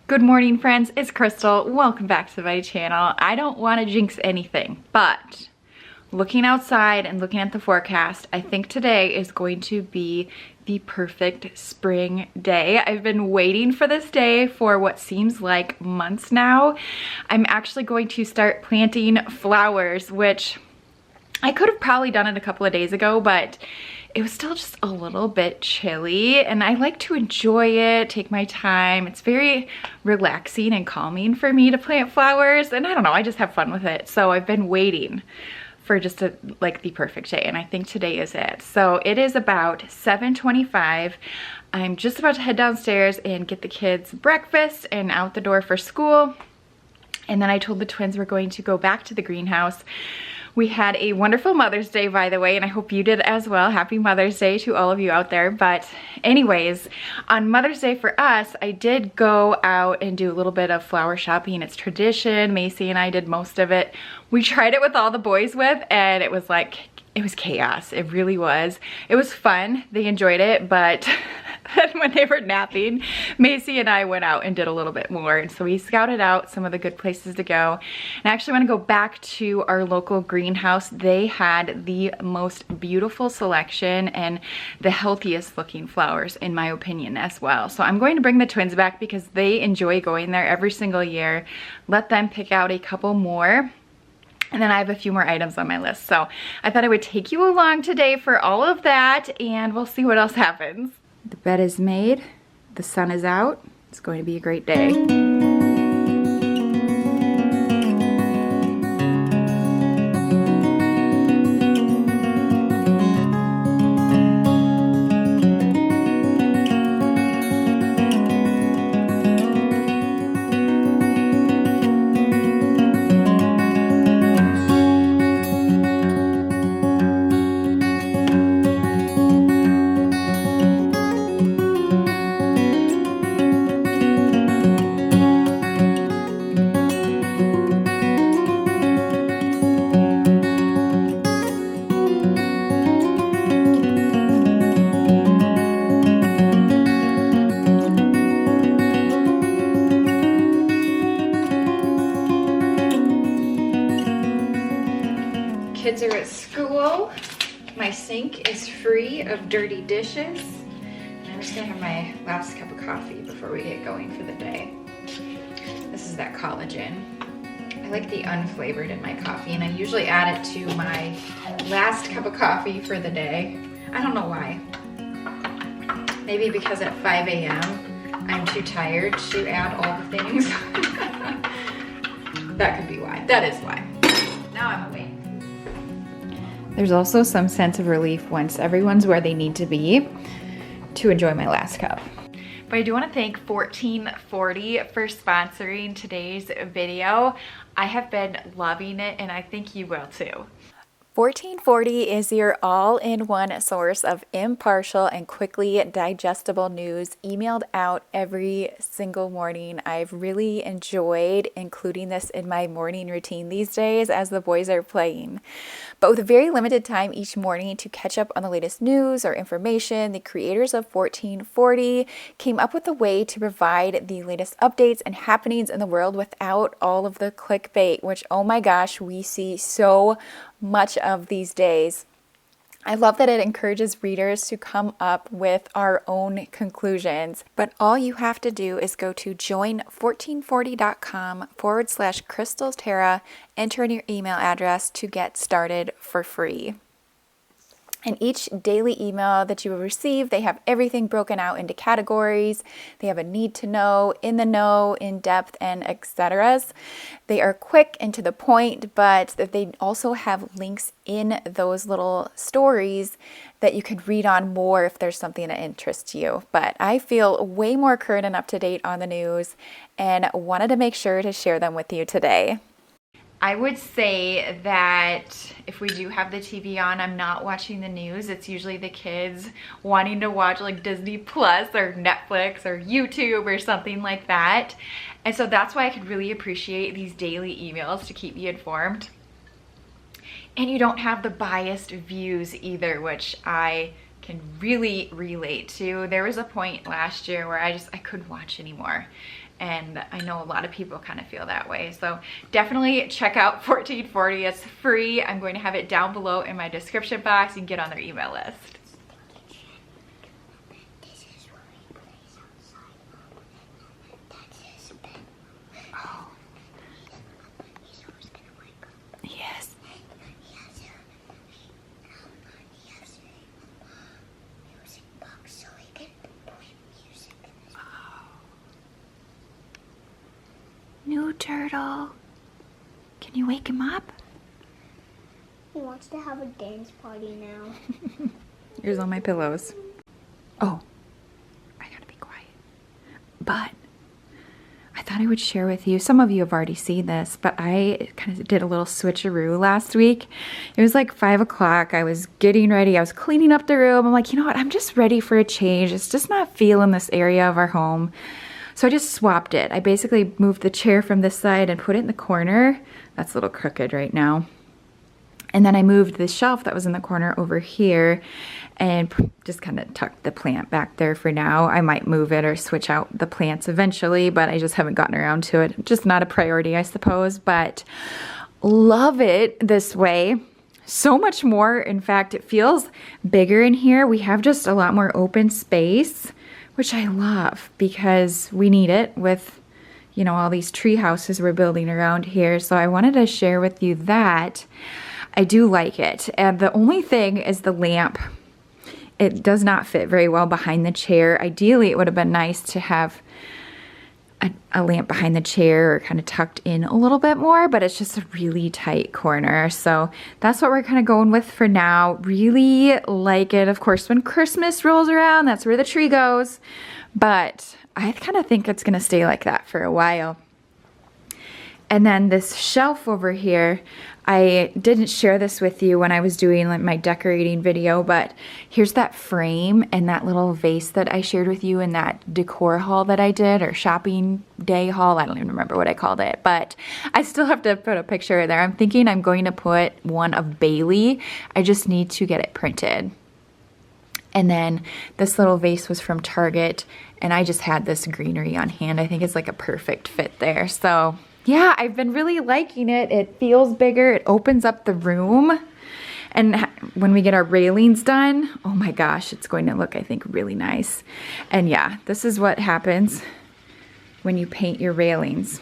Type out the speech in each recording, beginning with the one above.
Good morning, friends. It's Crystal. Welcome back to my channel. I don't want to jinx anything, but looking outside and looking at the forecast, I think today is going to be the perfect spring day. I've been waiting for this day for what seems like months now. I'm actually going to start planting flowers, which I could have probably done it a couple of days ago, but it was still just a little bit chilly, and I like to enjoy it, take my time. It's very relaxing and calming for me to plant flowers, and I don't know, I just have fun with it. So I've been waiting for just the perfect day, and I think today is it. So it is about 7:25. I'm just about to head downstairs and get the kids breakfast and out the door for school. And then I told the twins we're going to go back to the greenhouse. We had a wonderful Mother's Day, by the way, and I hope you did as well. Happy Mother's Day to all of you out there. But anyways, on Mother's Day for us, I did go out and do a little bit of flower shopping. It's tradition. Macy and I did most of it. We tried it with all the boys and it was chaos. It really was. It was fun. They enjoyed it, but then when they were napping, Macy and I went out and did a little bit more. And so we scouted out some of the good places to go. And I actually want to go back to our local greenhouse. They had the most beautiful selection and the healthiest looking flowers, in my opinion, as well. So I'm going to bring the twins back because they enjoy going there every single year. Let them pick out a couple more. And then I have a few more items on my list. So I thought I would take you along today for all of that, and we'll see what else happens. The bed is made, the sun is out. It's going to be a great day. Kids are at school. My sink is free of dirty dishes. And I'm just gonna have my last cup of coffee before we get going for the day. This is that collagen. I like the unflavored in my coffee, and I usually add it to my last cup of coffee for the day. I don't know why. Maybe because at 5 a.m. I'm too tired to add all the things. That could be why. That is why. Now I'm awake. There's also some sense of relief once everyone's where they need to be to enjoy my last cup. But I do want to thank 1440 for sponsoring today's video. I have been loving it, and I think you will too. 1440 is your all-in-one source of impartial and quickly digestible news emailed out every single morning. I've really enjoyed including this in my morning routine these days as the boys are playing. But with a very limited time each morning to catch up on the latest news or information, the creators of 1440 came up with a way to provide the latest updates and happenings in the world without all of the clickbait, which, oh my gosh, we see so much of these days. I love that it encourages readers to come up with our own conclusions, but all you have to do is go to join1440.com/crystalstara, enter in your email address to get started for free. And each daily email that you will receive, they have everything broken out into categories. They have a need to know, in the know, in depth, and etc. They are quick and to the point, but they also have links in those little stories that you could read on more if there's something that interests you. But I feel way more current and up to date on the news and wanted to make sure to share them with you today. I would say that if we do have the TV on, I'm not watching the news. It's usually the kids wanting to watch like Disney Plus or Netflix or YouTube or something like that. And so that's why I could really appreciate these daily emails to keep me informed. And you don't have the biased views either, which I can really relate to. There was a point last year where I couldn't watch anymore. And I know a lot of people kind of feel that way. So definitely check out 1440. It's free. I'm going to have it down below in my description box. You can get on their email list. Oh. Yes. New turtle. Can you wake him up? He wants to have a dance party now. Here's all my pillows. Oh, I gotta be quiet. But I thought I would share with you, some of you have already seen this, but I kind of did a little switcheroo last week. It was like 5 o'clock. I was getting ready. I was cleaning up the room. I'm like, you know what? I'm just ready for a change. It's just not feeling this area of our home. So I just swapped it. I basically moved the chair from this side and put it in the corner. That's a little crooked right now. And then I moved the shelf that was in the corner over here and just kind of tucked the plant back there for now. I might move it or switch out the plants eventually, but I just haven't gotten around to it. Just not a priority, I suppose, but love it this way. So much more. In fact, it feels bigger in here. We have just a lot more open space, which I love because we need it with, you know, all these tree houses we're building around here. So I wanted to share with you that I do like it. And the only thing is the lamp. It does not fit very well behind the chair. Ideally, it would have been nice to have a lamp behind the chair or kind of tucked in a little bit more, but it's just a really tight corner. So that's what we're kind of going with for now. Really like it. Of course, when Christmas rolls around, that's where the tree goes. But I kind of think it's going to stay like that for a while. And then this shelf over here, I didn't share this with you when I was doing like my decorating video, but here's that frame and that little vase that I shared with you in that decor haul that I did, or shopping day haul. I don't even remember what I called it, but I still have to put a picture there. I'm thinking I'm going to put one of Bailey. I just need to get it printed. And then this little vase was from Target, and I just had this greenery on hand. I think it's like a perfect fit there. So yeah, I've been really liking it. It feels bigger. It opens up the room. And when we get our railings done, oh my gosh, it's going to look, I think, really nice. And yeah, this is what happens when you paint your railings.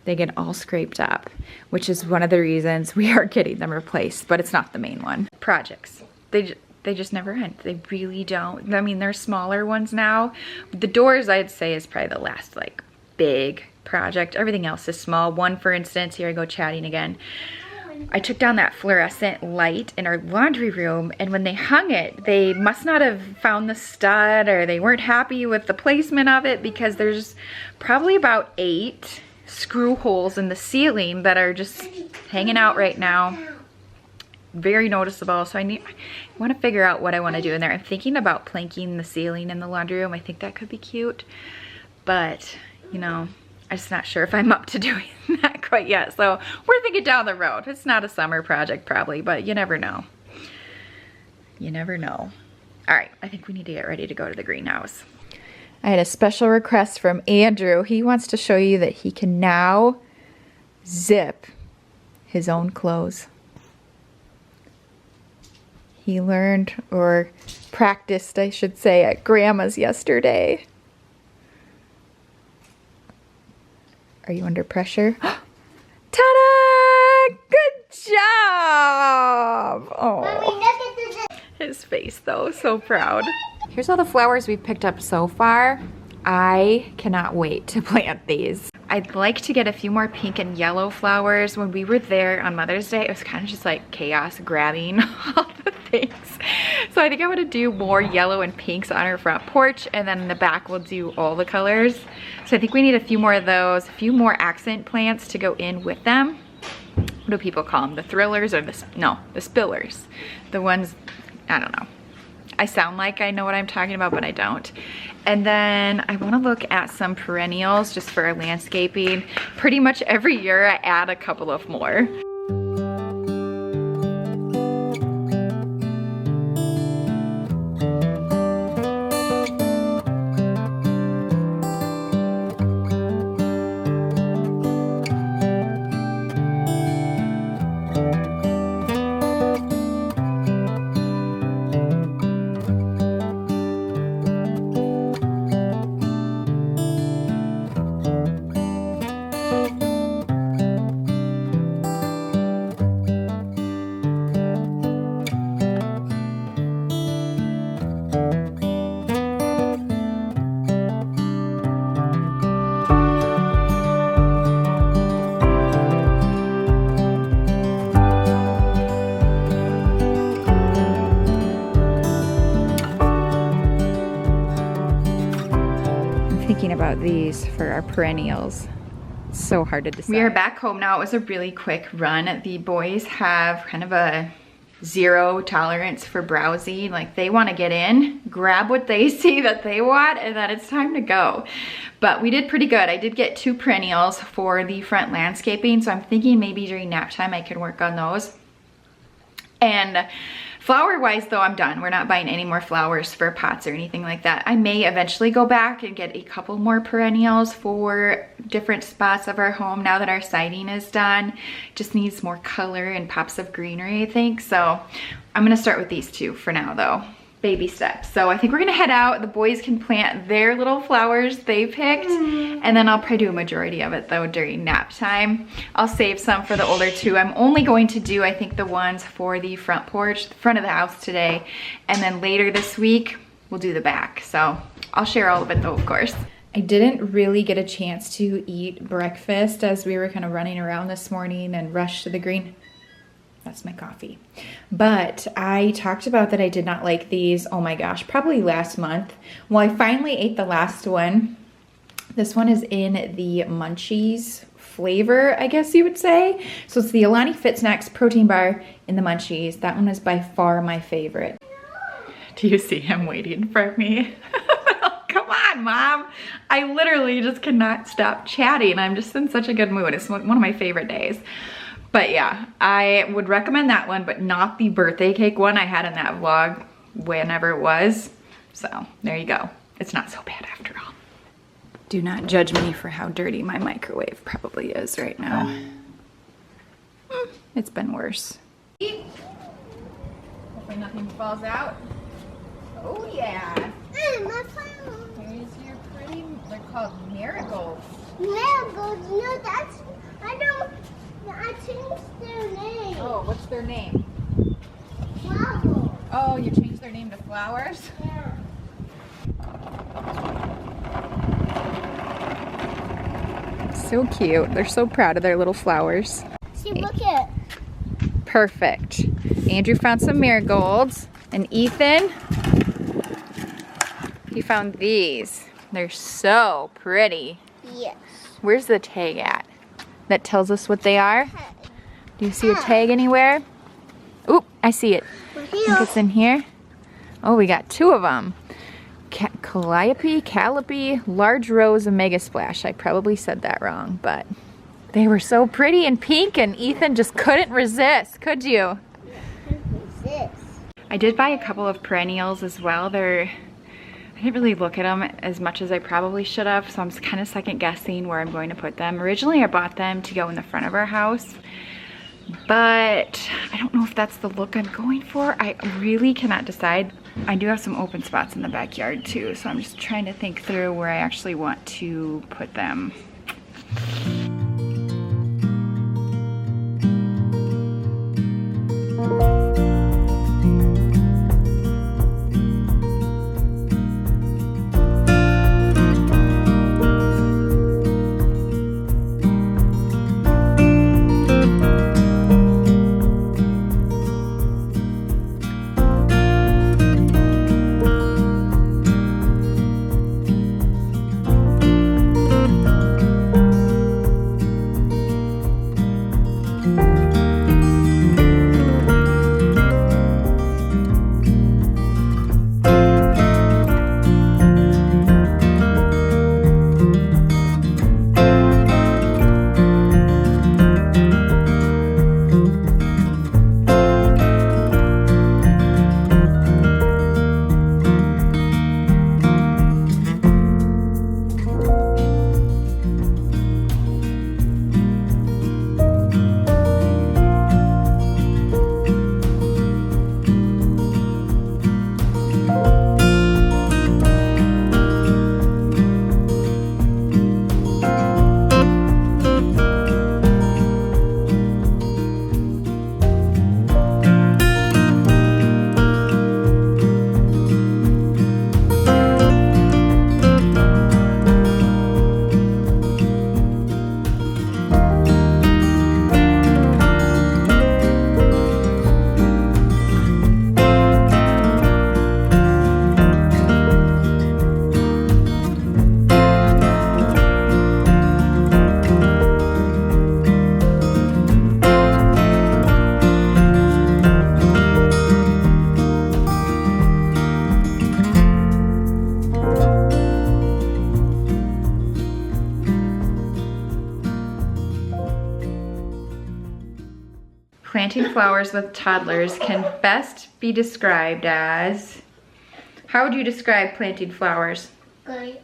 They get all scraped up, which is one of the reasons we are getting them replaced, but it's not the main one. Projects. They just never end. They really don't. I mean, they're smaller ones now. The doors, I'd say, is probably the last like big project. Everything else is small. One, for instance, here I go chatting again. I took down that fluorescent light in our laundry room, and when they hung it, they must not have found the stud, or they weren't happy with the placement of it, because there's probably about 8 screw holes in the ceiling that are just hanging out right now. Very noticeable. So I want to figure out what I want to do in there. I'm thinking about planking the ceiling in the laundry room. I think that could be cute, but you know, I'm just not sure if I'm up to doing that quite yet. So we're thinking down the road. It's not a summer project probably, but you never know. You never know. All right, I think we need to get ready to go to the greenhouse. I had a special request from Andrew. He wants to show you that he can now zip his own clothes. He learned, or practiced, I should say, at Grandma's yesterday. Are you under pressure? Ta-da! Good job! Oh, his face though, so proud. Here's all the flowers we've picked up so far. I cannot wait to plant these. I'd like to get a few more pink and yellow flowers. When we were there on Mother's Day, it was kind of just like chaos grabbing all the things. So I think I want to do more yellow and pinks on our front porch, and then in the back we'll do all the colors. So I think we need a few more of those, a few more accent plants to go in with them. What do people call them? The thrillers, or the spillers? The ones, I don't know. I sound like I know what I'm talking about, but I don't. And then I want to look at some perennials just for landscaping. Pretty much every year I add a couple of more. thinking about these for our perennials. It's so hard to decide. We are back home now. It was a really quick run. The boys have kind of a zero tolerance for browsing. Like, they want to get in, grab what they see that they want, and then it's time to go. But we did pretty good. I did get 2 perennials for the front landscaping, so I'm thinking maybe during nap time I can work on those. And flower wise though, I'm done. We're not buying any more flowers for pots or anything like that. I may eventually go back and get a couple more perennials for different spots of our home now that our siding is done. Just needs more color and pops of greenery, I think. So I'm gonna start with these 2 for now though. Baby steps. So I think we're gonna head out. The boys can plant their little flowers they picked, and then I'll probably do a majority of it though during nap time. I'll save some for the older 2. I'm only going to do, I think, the ones for the front porch, the front of the house today, and then later this week we'll do the back. So I'll share all of it though, of course. I didn't really get a chance to eat breakfast as we were kind of running around this morning and rushed to the green. That's my coffee. But I talked about that I did not like these, oh my gosh, probably last month. Well, I finally ate the last one. This one is in the Munchies flavor, I guess you would say. So it's the Alani Fit Snacks protein bar in the Munchies. That one is by far my favorite. Do you see him waiting for me? Come on, Mom. I literally just cannot stop chatting. I'm just in such a good mood. It's one of my favorite days. But yeah, I would recommend that one, but not the birthday cake one I had in that vlog whenever it was. So there you go. It's not so bad after all. Do not judge me for how dirty my microwave probably is right now. It's been worse. Hopefully nothing falls out. Oh yeah. My phone. Here's your pretty, they're called marigolds. Marigolds, no, that's, I changed their name. Oh, what's their name? Flowers. Oh, you changed their name to flowers? Yeah. So cute. They're so proud of their little flowers. See, look at it. Perfect. Andrew found some marigolds, and Ethan, he found these. They're so pretty. Yes. Where's the tag at? That tells us what they are. Do you see a tag anywhere? Oop, I see it. I think it's in here. Oh, we got 2 of them. Calliope, large rose, and mega splash. I probably said that wrong, but they were so pretty and pink, and Ethan just couldn't resist, could you? I did buy a couple of perennials as well. I didn't really look at them as much as I probably should have, so I'm kind of second guessing where I'm going to put them. Originally I bought them to go in the front of our house, but I don't know if that's the look I'm going for. I really cannot decide. I do have some open spots in the backyard too, so I'm just trying to think through where I actually want to put them. planting flowers with toddlers can best be described as, how would you describe planting flowers? Good.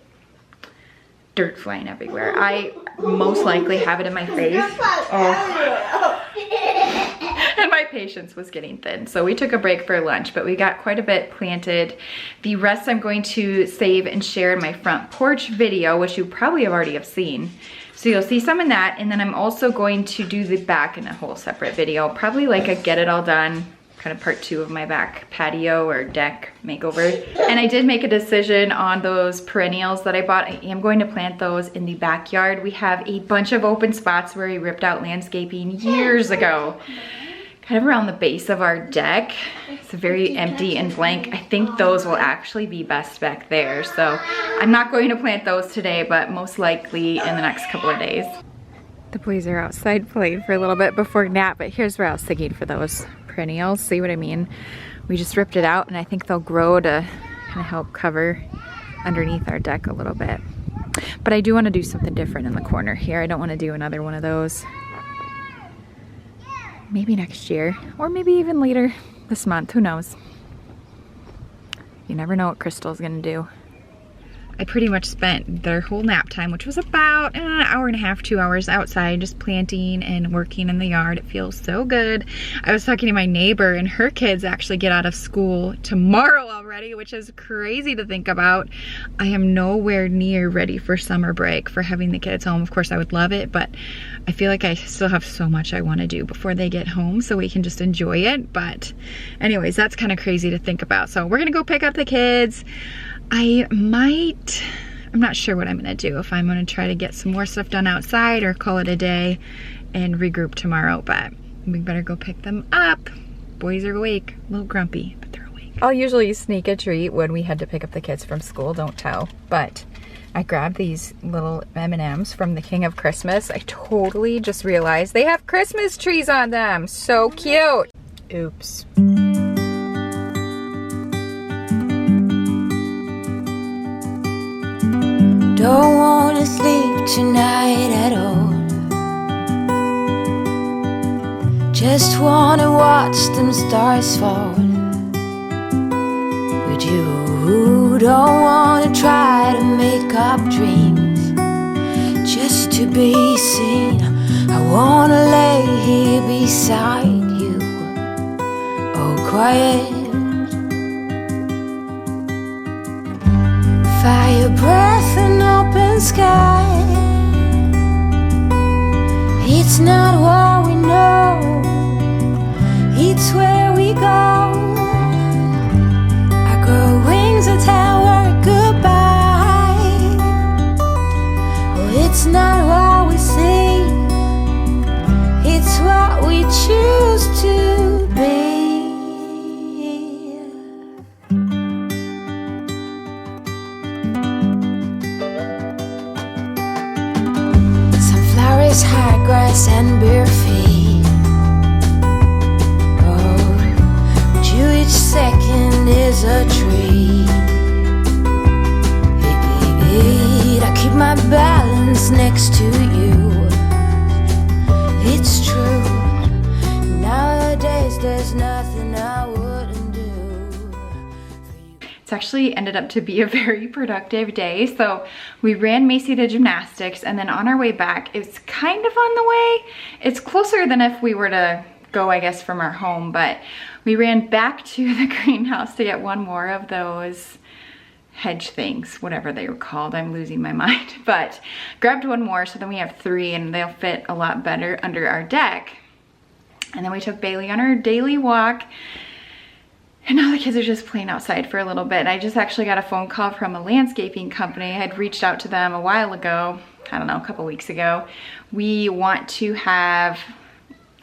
Dirt flying everywhere. I most likely have it in my face. Oh. And my patience was getting thin. So we took a break for lunch, but we got quite a bit planted. The rest I'm going to save and share in my front porch video, which you probably already have seen. So you'll see some in that, and then I'm also going to do the back in a whole separate video, probably like a get it all done, kind of part 2 of my back patio or deck makeover. And I did make a decision on those perennials that I bought. I am going to plant those in the backyard. We have a bunch of open spots where we ripped out landscaping years ago, kind of around the base of our deck. It's very empty and blank. I think those will actually be best back there. So I'm not going to plant those today, but most likely in the next couple of days. The boys are outside playing for a little bit before nap, but here's where I was thinking for those perennials. See what I mean? We just ripped it out, and I think they'll grow to kind of help cover underneath our deck a little bit. But I do want to do something different in the corner here. I don't want to do another one of those. Maybe next year, or maybe even later this month. Who knows? You never know what Crystal's gonna do. I pretty much spent their whole nap time, which was about an hour and a half, 2 hours outside, just planting and working in the yard. It feels so good. I was talking to my neighbor, and her kids actually get out of school tomorrow already, which is crazy to think about. I am nowhere near ready for summer break, for having the kids home. Of course, I would love it, but I feel like I still have so much I want to do before they get home, so we can just enjoy it. But anyways, that's kind of crazy to think about. So we're gonna go pick up the kids. I'm not sure what I'm gonna do, if I'm gonna try to get some more stuff done outside or call it a day and regroup tomorrow, but we better go pick them up. Boys are awake, a little grumpy, but they're awake. I'll usually sneak a treat when we had to pick up the kids from school, don't tell, but I grabbed these little M&Ms from the King of Christmas. I totally just realized they have Christmas trees on them. So cute. Oops. Don't wanna sleep tonight at all. Just wanna watch them stars fall with you. Don't wanna try to make up dreams just to be seen. I wanna lay here beside you, all quiet. Fire breath and open sky. It's not what we know, it's where we go. I grow wings that tell our goodbye. Oh, it's not what we see, it's what we choose to be. High grass and bare feet. Oh, but you each second is a treat. I keep my balance next to you. It's true. Nowadays there's nothing I wouldn't do. It's actually ended up to be a very productive day. So we ran Macy to gymnastics, and then on our way back, it's kind of on the way. It's closer than if we were to go, I guess, from our home, but we ran back to the greenhouse to get one more of those hedge things, whatever they were called. I'm losing my mind, but grabbed one more, so then we have 3, and they'll fit a lot better under our deck. And then we took Bailey on her daily walk. And now the kids are just playing outside for a little bit. I just actually got a phone call from a landscaping company. I had reached out to them a while ago, I don't know, a couple weeks ago. We want to have,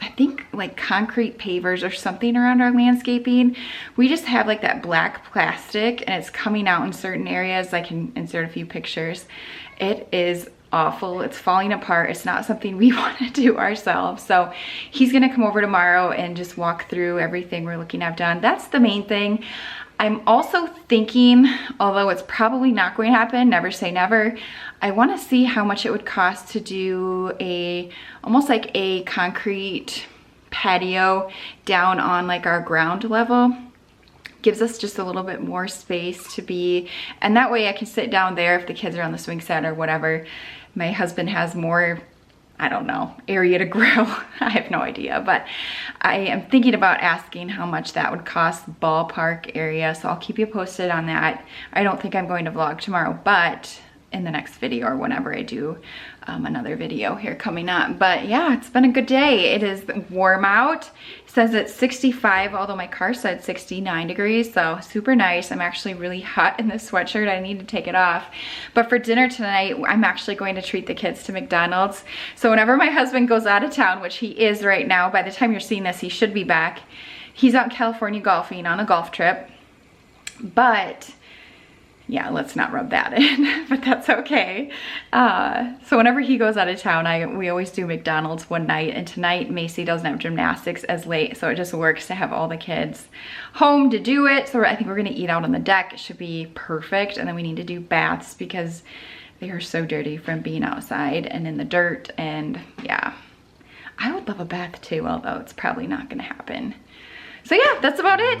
I think, like concrete pavers or something around our landscaping. We just have like that black plastic, and it's coming out in certain areas. I can insert a few pictures. It is awful. It's falling apart. It's not something we want to do ourselves. So he's gonna come over tomorrow and just walk through everything we're looking to have done. That's the main thing. I'm also thinking, although it's probably not going to happen, never say never, I want to see how much it would cost to do almost like a concrete patio down on like our ground level. Gives us just a little bit more space to be, and that way I can sit down there if the kids are on the swing set or whatever. My husband has more, I don't know, area to grow. I have no idea, but I am thinking about asking how much that would cost, ballpark area, so I'll keep you posted on that. I don't think I'm going to vlog tomorrow, but in the next video or whenever I do another video here coming up. But yeah, it's been a good day. It is warm out. It says it's 65, although my car said 69 degrees, so super nice. I'm actually really hot in this sweatshirt. I need to take it off. But for dinner tonight, I'm actually going to treat the kids to McDonald's. So whenever my husband goes out of town, which he is right now, by the time you're seeing this, he should be back. He's out in California golfing on a golf trip. But yeah, let's not rub that in, but that's okay. So whenever he goes out of town, we always do McDonald's one night, and tonight Macy doesn't have gymnastics as late, so it just works to have all the kids home to do it. So I think we're gonna eat out on the deck. It should be perfect, and then we need to do baths because they are so dirty from being outside and in the dirt, and yeah. I would love a bath too, although it's probably not gonna happen. So yeah, that's about it.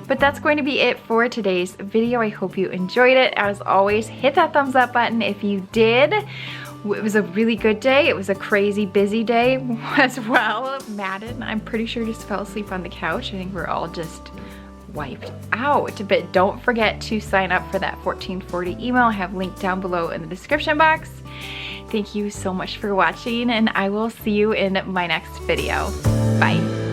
But that's going to be it for today's video. I hope you enjoyed it. As always, hit that thumbs up button if you did. It was a really good day. It was a crazy busy day as well. Madden, I'm pretty sure, just fell asleep on the couch. I think we're all just wiped out. But don't forget to sign up for that 1440 email. I have linked down below in the description box. Thank you so much for watching, and I will see you in my next video. Bye.